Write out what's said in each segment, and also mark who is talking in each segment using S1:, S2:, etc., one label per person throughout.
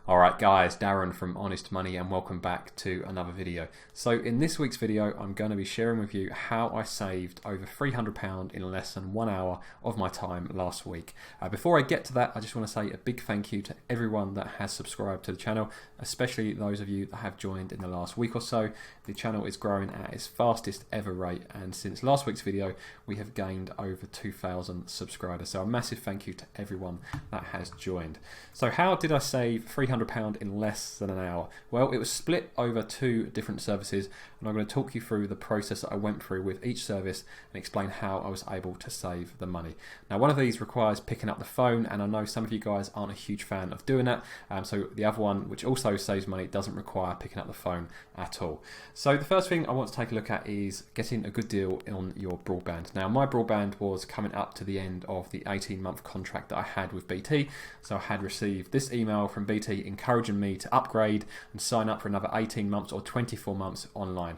S1: Alright guys, Darren from Honest Money and welcome back to another video. So in this week's video I'm going to be sharing with you how I saved over £300 in less than 1 hour of my time last week. Before I get to that, I just want to say a big thank you to everyone that has subscribed to the channel, especially those of you that have joined in the last week or so. The channel is growing at its fastest ever rate, and since last week's video we have gained over 2,000 subscribers. So a massive thank you to everyone that has joined. So how did I save £300 in less than an hour? Well, it was split over 2 different services, and I'm going to talk you through the process that I went through with each service and explain how I was able to save the money. Now, one of these requires picking up the phone, and I know some of you guys aren't a huge fan of doing that, so the other one, which also saves money, doesn't require picking up the phone at all. So the first thing I want to take a look at is getting a good deal on your broadband. Now, my broadband was coming up to the end of the 18-month contract that I had with BT, so I had received this email from BT encouraging me to upgrade and sign up for another 18 months or 24 months online.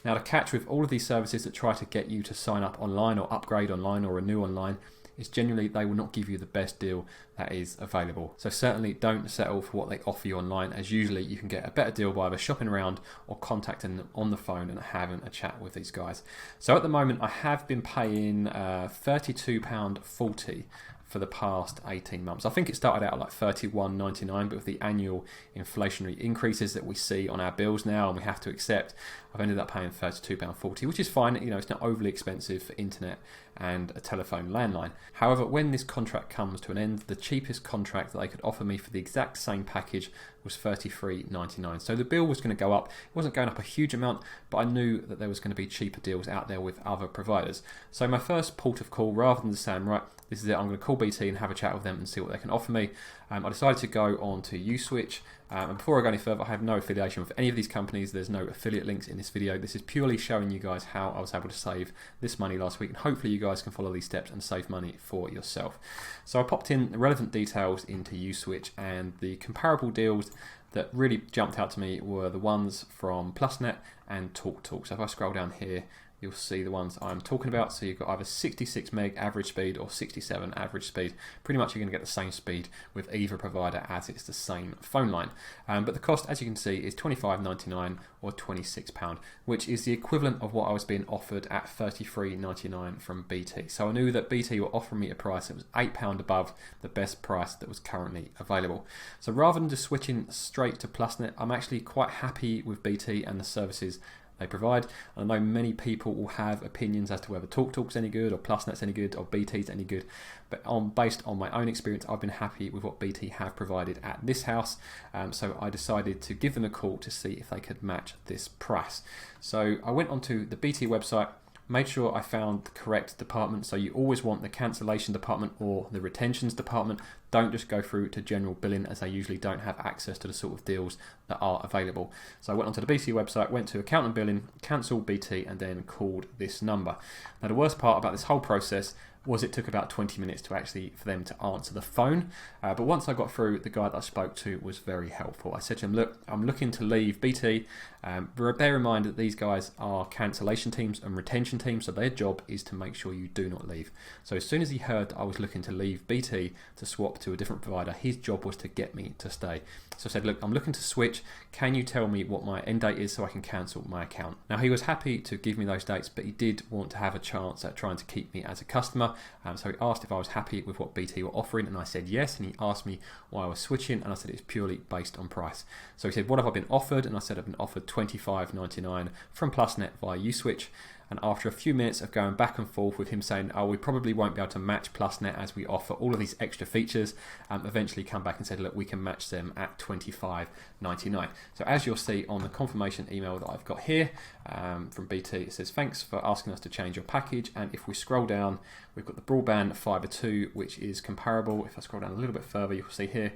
S1: Now, the catch with all of these services that try to get you to sign up online or upgrade online or renew online is generally they will not give you the best deal that is available. So certainly don't settle for what they offer you online, as usually you can get a better deal by either shopping around or contacting them on the phone and having a chat with these guys. So at the moment I have been paying £32.40 for the past 18 months. I think it started out at like $31.99, but with the annual inflationary increases that we see on our bills now and we have to accept, I've ended up paying £32.40, which is fine. You know, it's not overly expensive for internet and a telephone landline. However, when this contract comes to an end, the cheapest contract that they could offer me for the exact same package was $33.99. So the bill was going to go up. It wasn't going up a huge amount, but I knew that there was going to be cheaper deals out there with other providers. So my first port of call, rather than saying, right, this is it, I'm going to call BT and have a chat with them and see what they can offer me, I decided to go on to Uswitch. And before I go any further, I have no affiliation with any of these companies. There's no affiliate links in this video. This is purely showing you guys how I was able to save this money last week, and hopefully you guys can follow these steps and save money for yourself. So I popped in the relevant details into Uswitch, and the comparable deals that really jumped out to me were the ones from PlusNet and TalkTalk. So if I scroll down here, you'll see the ones I'm talking about. So you've got either 66 meg average speed or 67 average speed. Pretty much you're going to get the same speed with either provider, as it's the same phone line. But the cost, as you can see, is £25.99 or £26, which is the equivalent of what I was being offered at £33.99 from BT. So I knew that BT were offering me a price that was £8 above the best price that was currently available. So rather than just switching straight to PlusNet, I'm actually quite happy with BT and the services they provide. And I know many people will have opinions as to whether TalkTalk's any good or PlusNet's any good or BT's any good, but based on my own experience, I've been happy with what BT have provided at this house. So I decided to give them a call to see if they could match this price. So I went onto the BT website, made sure I found the correct department. So you always want the cancellation department or the retentions department. Don't just go through to general billing, as they usually don't have access to the sort of deals that are available. So I went onto the BT website, went to account and billing, cancelled BT, and then called this number. Now the worst part about this whole process was it took about 20 minutes for them to answer the phone. But once I got through, the guy that I spoke to was very helpful. I said to him, look, I'm looking to leave BT. Bear in mind that these guys are cancellation teams and retention teams, so their job is to make sure you do not leave. So as soon as he heard that I was looking to leave BT to swap to a different provider, his job was to get me to stay. So I said, look, I'm looking to switch. Can you tell me what my end date is so I can cancel my account? Now, he was happy to give me those dates, but he did want to have a chance at trying to keep me as a customer. So he asked if I was happy with what BT were offering, and I said yes, and he asked me why I was switching, and I said it's purely based on price. So he said, what have I been offered? And I said I've been offered £25.99 from PlusNet via Uswitch. And after a few minutes of going back and forth with him saying, oh, we probably won't be able to match PlusNet as we offer all of these extra features, eventually come back and said, look, we can match them at £25.99. So as you'll see on the confirmation email that I've got here from BT, it says, thanks for asking us to change your package. And if we scroll down, we've got the broadband fibre 2, which is comparable. If I scroll down a little bit further, you'll see here,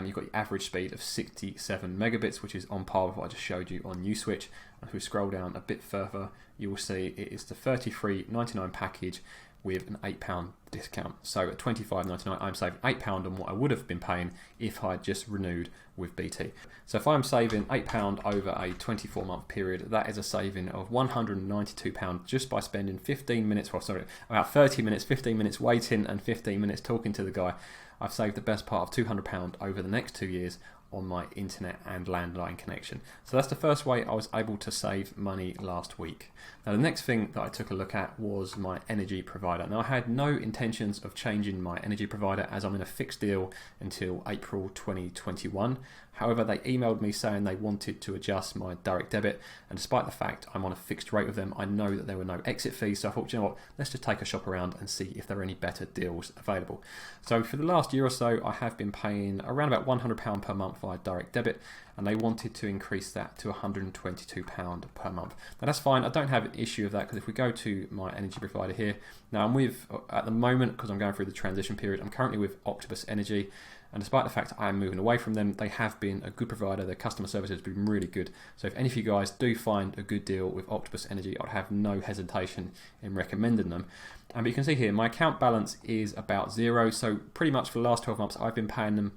S1: you've got the average speed of 67 megabits, which is on par with what I just showed you on Uswitch. And if we scroll down a bit further, you will see it is the $33.99 package with an £8 discount. So at $25.99, I'm saving £8 on what I would have been paying if I had just renewed with BT. So if I'm saving £8 over a 24-month period, that is a saving of £192 just by spending 15 minutes, well, sorry, about 30 minutes, 15 minutes waiting and 15 minutes talking to the guy. I've saved the best part of £200 over the next 2 years on my internet and landline connection. So that's the first way I was able to save money last week. Now the next thing that I took a look at was my energy provider. Now I had no intentions of changing my energy provider as I'm in a fixed deal until April 2021. However, they emailed me saying they wanted to adjust my direct debit, and despite the fact I'm on a fixed rate with them, I know that there were no exit fees, so I thought, you know what, let's just take a shop around and see if there are any better deals available. So for the last year or so, I have been paying around about £100 per month via direct debit, and they wanted to increase that to £122 per month. Now that's fine, I don't have an issue with that, because if we go to my energy provider here, now I'm with, at the moment, because I'm going through the transition period, I'm currently with Octopus Energy, and despite the fact I am moving away from them, they have been a good provider. Their customer service has been really good. So if any of you guys do find a good deal with Octopus Energy, I'd have no hesitation in recommending them. But you can see here, my account balance is about zero. So pretty much for the last 12 months, I've been paying them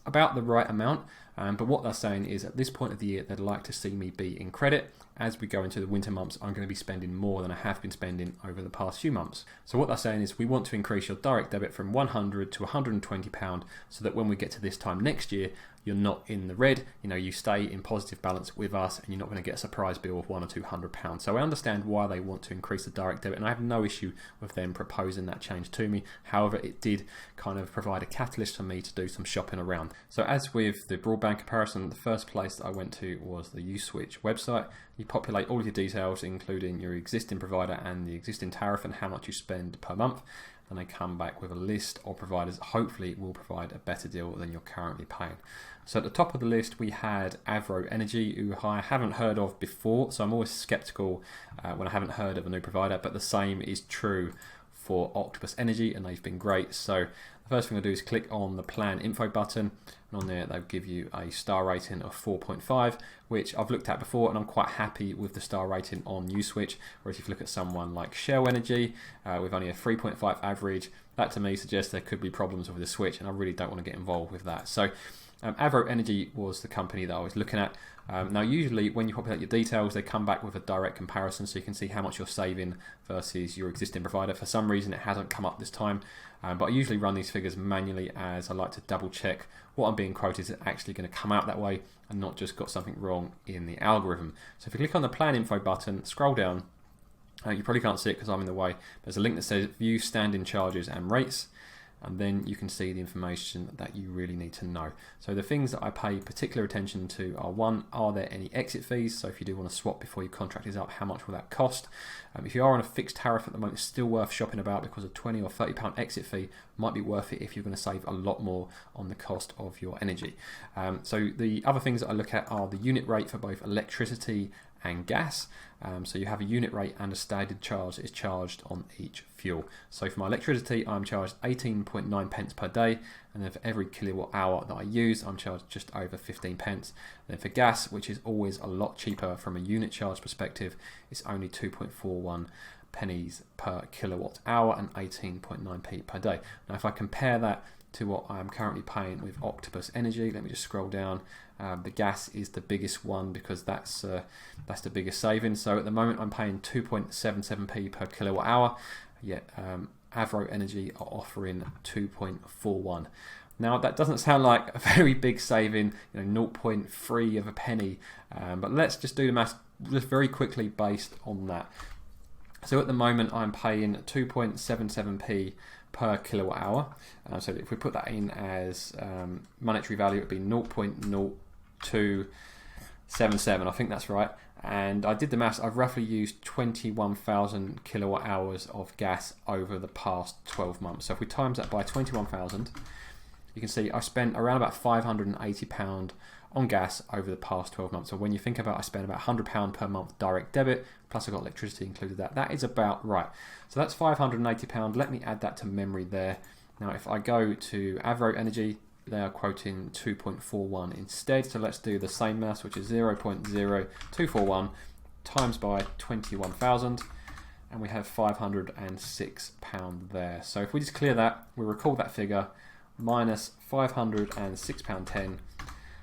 S1: about the right amount. But what they're saying is at this point of the year, they'd like to see me be in credit. As we go into the winter months, I'm going to be spending more than I have been spending over the past few months. So what they're saying is we want to increase your direct debit from £100 to £120 so that when we get to this time next year, you're not in the red, you stay in positive balance with us and you're not going to get a surprise bill of £100 or £200. So I understand why they want to increase the direct debit, and I have no issue with them proposing that change to me. However, it did kind of provide a catalyst for me to do some shopping around. So as with the broadband comparison, the first place that I went to was the Uswitch website. You populate all of your details, including your existing provider and the existing tariff and how much you spend per month. And they come back with a list of providers that hopefully will provide a better deal than you're currently paying. So at the top of the list, we had Avro Energy, who I haven't heard of before. So I'm always skeptical when I haven't heard of a new provider, but the same is true for Octopus Energy, and they've been great. So the first thing I do is click on the plan info button, and on there they'll give you a star rating of 4.5, which I've looked at before, and I'm quite happy with the star rating on Uswitch. Whereas if you look at someone like Shell Energy with only a 3.5 average, that to me suggests there could be problems with the switch, and I really don't want to get involved with that. So Avro Energy was the company that I was looking at. Now usually when you populate your details, they come back with a direct comparison so you can see how much you're saving versus your existing provider. For some reason it hasn't come up this time, but I usually run these figures manually, as I like to double check what I'm being quoted is actually going to come out that way and not just got something wrong in the algorithm. So if you click on the plan info button, scroll down, you probably can't see it because I'm in the way. There's a link that says view standing charges and rates, and then you can see the information that you really need to know. So the things that I pay particular attention to are: one, are there any exit fees? So if you do want to swap before your contract is up, how much will that cost? If you are on a fixed tariff at the moment, it's still worth shopping about, because a £20 or £30 exit fee might be worth it if you're going to save a lot more on the cost of your energy. So the other things that I look at are the unit rate for both electricity and gas. So you have a unit rate and a standard charge that is charged on each fuel. So for my electricity, I'm charged 18.9 pence per day, and then for every kilowatt hour that I use, I'm charged just over 15 pence. Then for gas, which is always a lot cheaper from a unit charge perspective, it's only 2.41 pennies per kilowatt hour and 18.9p per day. Now if I compare that to what I'm currently paying with Octopus Energy, let me just scroll down. The gas is the biggest one because that's the biggest saving. So at the moment I'm paying 2.77p per kilowatt hour, yet Avro Energy are offering 2.41. Now that doesn't sound like a very big saving, 0.3 of a penny, but let's just do the math just very quickly based on that. So at the moment I'm paying 2.77p per kilowatt hour. So if we put that in as monetary value, it would be 0.0277. I think that's right. And I did the maths. I've roughly used 21,000 kilowatt hours of gas over the past 12 months. So if we times that by 21,000, you can see I spent around about £580 on gas over the past 12 months. So when you think about, I spend about £100 per month direct debit, plus I've got electricity included. That is about right. So that's £580. Let me add that to memory there. Now if I go to Avro Energy, they are quoting 2.41 instead. So let's do the same maths, which is 0.0241 times by 21,000, and we have £506 there. So if we just clear that, we recall that figure, minus £506.10.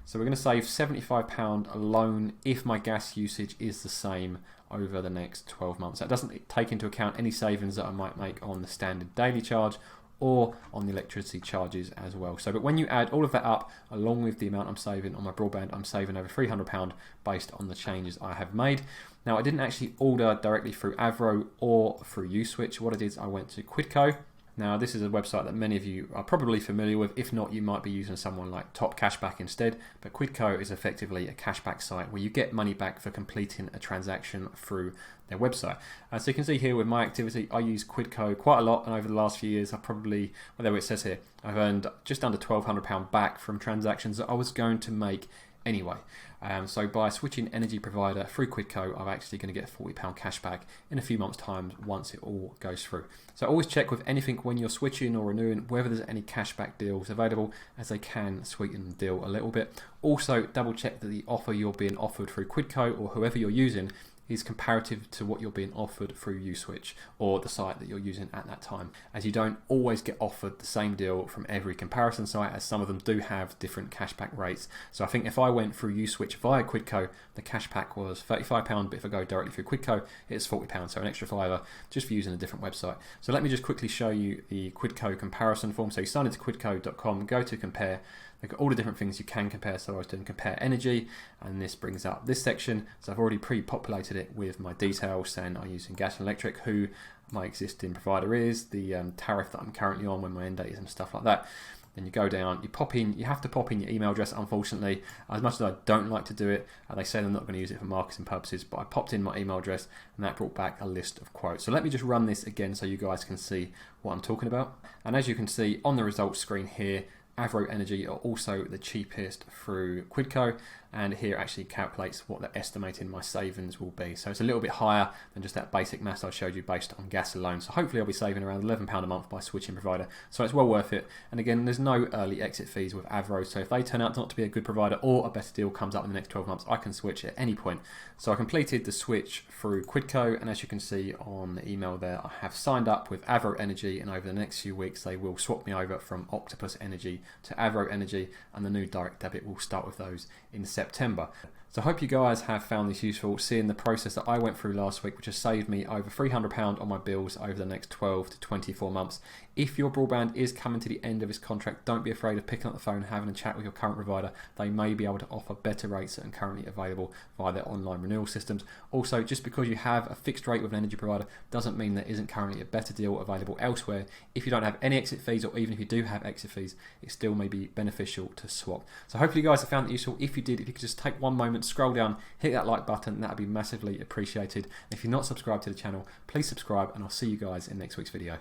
S1: So we're going to save £75 alone if my gas usage is the same over the next 12 months. That doesn't take into account any savings that I might make on the standard daily charge or on the electricity charges as well. So, but when you add all of that up, along with the amount I'm saving on my broadband, I'm saving over £300 based on the changes I have made. Now, I didn't actually order directly through Avro or through Uswitch. What I did is I went to Quidco. Now, this is a website that many of you are probably familiar with. If not, you might be using someone like Top Cashback instead. But Quidco is effectively a cashback site where you get money back for completing a transaction through their website. So you can see here with my activity, I use Quidco quite a lot, and over the last few years, I've probably, whatever it says here, I've earned just under £1,200 back from transactions that I was going to make anyway. So by switching energy provider through Quidco, I'm actually going to get £40 cash back in a few months' time once it all goes through. So always check with anything when you're switching or renewing whether there's any cashback deals available, as they can sweeten the deal a little bit. Also, double check that the offer you're being offered through Quidco or whoever you're using is comparative to what you're being offered through Uswitch or the site that you're using at that time, as you don't always get offered the same deal from every comparison site, as some of them do have different cashback rates. So I think if I went through Uswitch via Quidco, the cashback was £35, but if I go directly through Quidco, it's £40, so an extra £5 just for using a different website. So let me just quickly show you the Quidco comparison form. So you sign into quidco.com, go to compare. They've got all the different things you can compare. So I was doing compare energy, and this brings up this section. So I've already pre-populated it with my details, saying I'm using gas and electric, who my existing provider is, the tariff that I'm currently on, when my end date is, and stuff like that. Then you go down, you have to pop in your email address, unfortunately. As much as I don't like to do it, they say they're not going to use it for marketing purposes, but I popped in my email address, and that brought back a list of quotes. So let me just run this again so you guys can see what I'm talking about. And as you can see on the results screen here, Avro Energy are also the cheapest through Quidco, and here it actually calculates what they're estimating my savings will be. So it's a little bit higher than just that basic maths I showed you based on gas alone. So hopefully I'll be saving around £11 a month by switching provider. So it's well worth it. And again, there's no early exit fees with Avro. So if they turn out not to be a good provider or a better deal comes up in the next 12 months, I can switch at any point. So I completed the switch through Quidco, and as you can see on the email there, I have signed up with Avro Energy, and over the next few weeks they will swap me over from Octopus Energy to Avro Energy, and the new direct debit will start with those in September. So I hope you guys have found this useful, seeing the process that I went through last week, which has saved me over £300 on my bills over the next 12 to 24 months. If your broadband is coming to the end of its contract, don't be afraid of picking up the phone and having a chat with your current provider. They may be able to offer better rates than currently available via their online renewal systems. Also, just because you have a fixed rate with an energy provider doesn't mean there isn't currently a better deal available elsewhere. If you don't have any exit fees, or even if you do have exit fees, it still may be beneficial to swap. So hopefully you guys have found it useful. If you did, if you could just take one moment, scroll down, hit that like button, that would be massively appreciated. And if you're not subscribed to the channel, please subscribe, and I'll see you guys in next week's video.